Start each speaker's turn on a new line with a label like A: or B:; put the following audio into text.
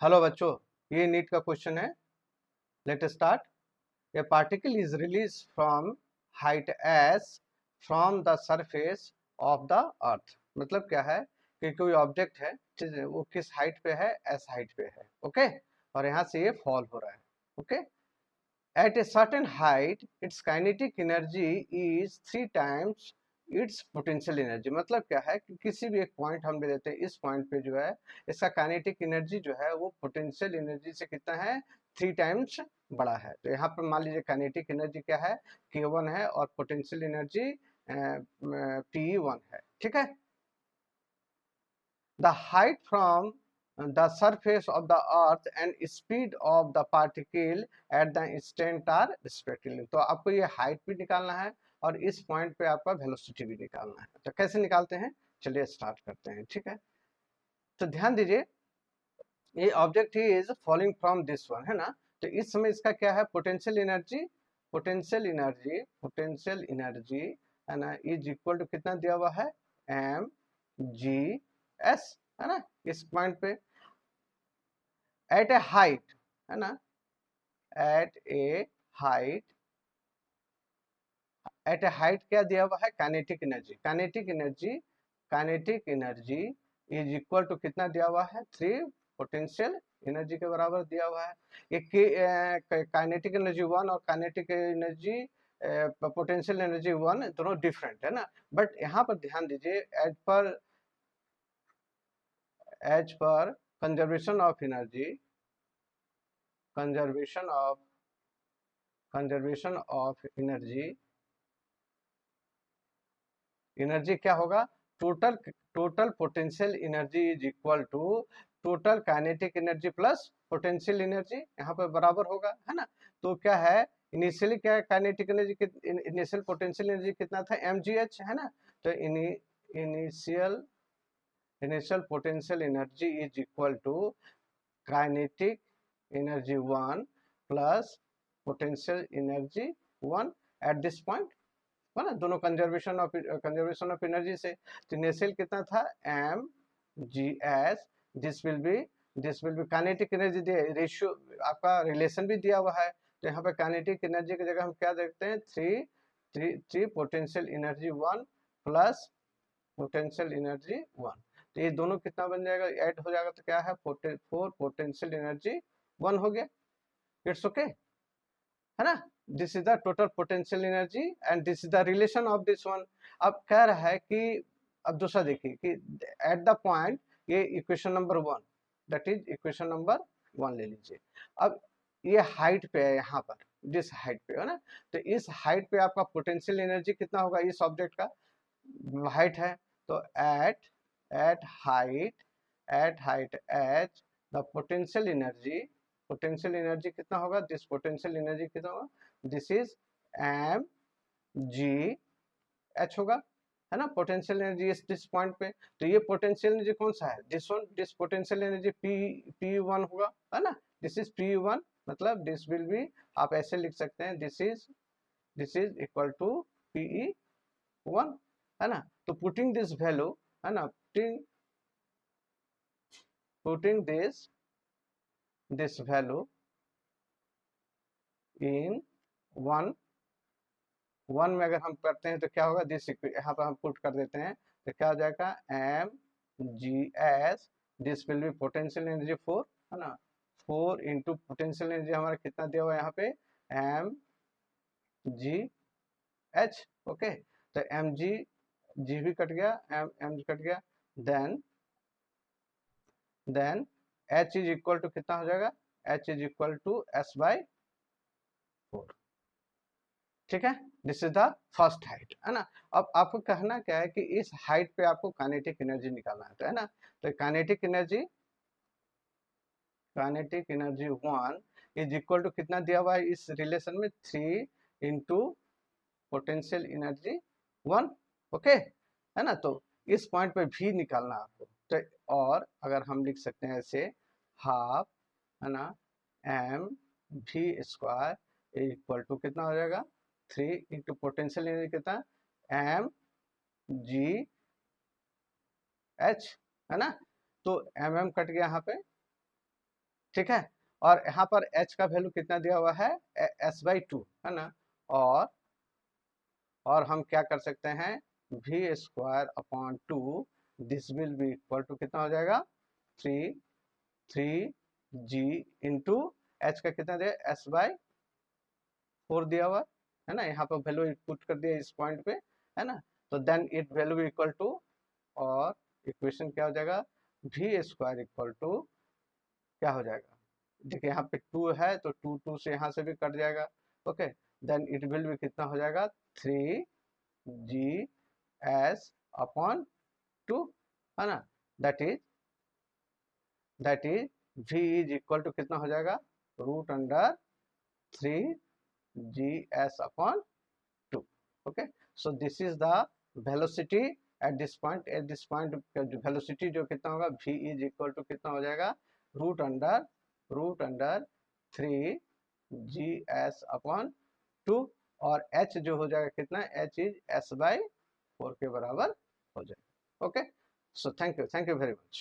A: Hello बच्चों, ये NEET का क्वेश्चन है। Let start. A particle is release from height S from the surface of the earth. मतलब क्या है कि कोई ऑब्जेक्ट है, वो किस हाइट पे है? एस हाइट पे है। ओके, और यहाँ से ये फॉल हो रहा है। Okay, at a certain height its kinetic energy is 3 times its potential energy। मतलब क्या है कि किसी भी एक पॉइंट हम ले लेते हैं, इस पॉइंट पे जो है इसका काइनेटिक एनर्जी जो है वो पोटेंशियल एनर्जी से कितना है? 3 टाइम्स बड़ा है। तो यहाँ पर मान लीजिए काइनेटिक एनर्जी क्या है? K1 है और पोटेंशियल एनर्जी P1 है। ठीक है। The height from the surface of the earth and speed of the particle at the instant are respectively। तो आपको ये हाइट भी निकालना है और इस पॉइंट पे आपका वेलोसिटी भी निकालना है। तो कैसे निकालते हैं, चलिए स्टार्ट करते हैं। ठीक है, तो ध्यान दीजिए, ये object he is falling from this one, है ना। तो इस समय इसका क्या है? पोटेंशियल एनर्जी, पोटेंशियल एनर्जी है ना, इज इक्वल टू कितना दिया हुआ है? एम जी एस, है ना। इस पॉइंट पे एट ए हाइट, है ना, at a height, at a height क्या दिया हुआ है? Kinetic energy, kinetic energy is equal to कितना दिया हुआ है? 3 पोटेंशियल एनर्जी के बराबर दिया हुआ है। ये काइनेटिक एनर्जी 1 और काइनेटिक एनर्जी पोटेंशियल एनर्जी 1 दोनों डिफरेंट है ना। बट यहाँ पर ध्यान दीजिए, एज पर conservation of energy, conservation of energy, energy क्या होगा? Total potential energy is equal to total kinetic energy plus potential energy, यहाँ पर बराबर होगा, है ना। तो क्या है, इनिशियली क्या है kinetic energy, initial potential energy कितना था? mgh, है ना। तो initial initial potential energy is equal to kinetic energy 1 plus potential energy 1 at this point, है ना। दोनों कंजर्वेशन ऑफ एनर्जी से। तो इनिशियल कितना था? M G S. This will be kinetic energy दिया, रेशियो आपका रिलेशन भी दिया हुआ है। तो यहाँ पे काइनेटिक एनर्जी की जगह हम क्या देखते हैं? Three potential energy 1 plus potential energy 1। तो ये दोनों कितना बन जाएगा? ऐड हो जाएगा। तो क्या है? 4 पोटेंशियल एनर्जी 1 हो गया। इट्स ओके, है ना। This is the total potential energy and this is the relation of this one. अब कह रहा है कि अब दूसरा देखिए कि एट द पॉइंट, ये equation number 1, that is equation number 1 ले लीजिए। अब ये हाइट पे है, यहाँ पर जिस हाइट पे है ना, तो इस हाइट पे आपका पोटेंशियल एनर्जी कितना होगा? इस ऑब्जेक्ट का हाइट है, तो at height, H the potential energy कितना होगा? दिस पोटेंशियल एनर्जी कितना होगा? This is M G H होगा, है ना। पोटेंशियल एनर्जी इस दिस पॉइंट पे। तो ये पोटेंशियल एनर्जी कौन सा है? This one. This potential energy P1 होगा, है ना। दिस इज P1, मतलब दिस विल बी, आप ऐसे लिख सकते हैं, this is equal to PE1, है ना। तो पुटिंग दिस वैल्यू, है ना, पुटिंग दिस वैल्यू इन 1 में अगर हम करते हैं तो क्या होगा? दिस यहाँ पर हम पुट कर देते हैं तो क्या हो जाएगा? M G S, this will be potential energy 4, है ना। 4 इंटू पोटेंशियल एनर्जी हमारा कितना दिया हुआ है यहाँ पे? M G H. ओके, तो एम जी भी कट गया, एम जी कट गया। Then H is equal to कितना हो जाएगा? H is equal to S/4। ठीक है, this is the first height, है ना। अब आपको कहना क्या है कि इस हाइट पे आपको काइनेटिक एनर्जी निकालना है, तो है ना। तो kinetic energy 1 is equal to कितना दिया हुआ है इस रिलेशन में? 3 इंटू पोटेंशियल एनर्जी 1। ओके, है ना। तो इस पॉइंट पे भी निकालना आपको। तो और अगर हम लिख सकते हैं ऐसे, हाफ, है ना, एम भी स्क्वायर इक्वल टू कितना हो जाएगा? 3 इंटू पोटेंशियल एनर्जी कितना? एम जी एच, है ना। तो एम कट गया यहाँ पे, ठीक है। और यहाँ पर h का वैल्यू कितना दिया हुआ है, s/2 है ना। और हम क्या कर सकते हैं, v² upon 2, this will be equal to कितना हो जाएगा, 3g इंटू एच का कितना दिया, s/4 दिया हुआ है ना। यहाँ पर वैल्यू पुट कर दिया इस पॉइंट पे, है ना। तो then it value equal to, और इक्वेशन क्या हो जाएगा, v² इक्वल टू क्या हो जाएगा, देखिए यहाँ पे 2 है तो 2 से यहाँ से भी कट जाएगा। ओके, देन इट विल भी कितना हो जाएगा, 3g/2 है ना। That is v is equal to कितना हो जाएगा, √3gs/2। Okay, so this is the velocity at this point. At this point velocity जो कितना होगा, v इज इक्वल टू कितना हो जाएगा, √3gs/2, और h जो हो जाएगा कितना, h इज s/4 के बराबर हो जाएगा। Okay, so thank you very much.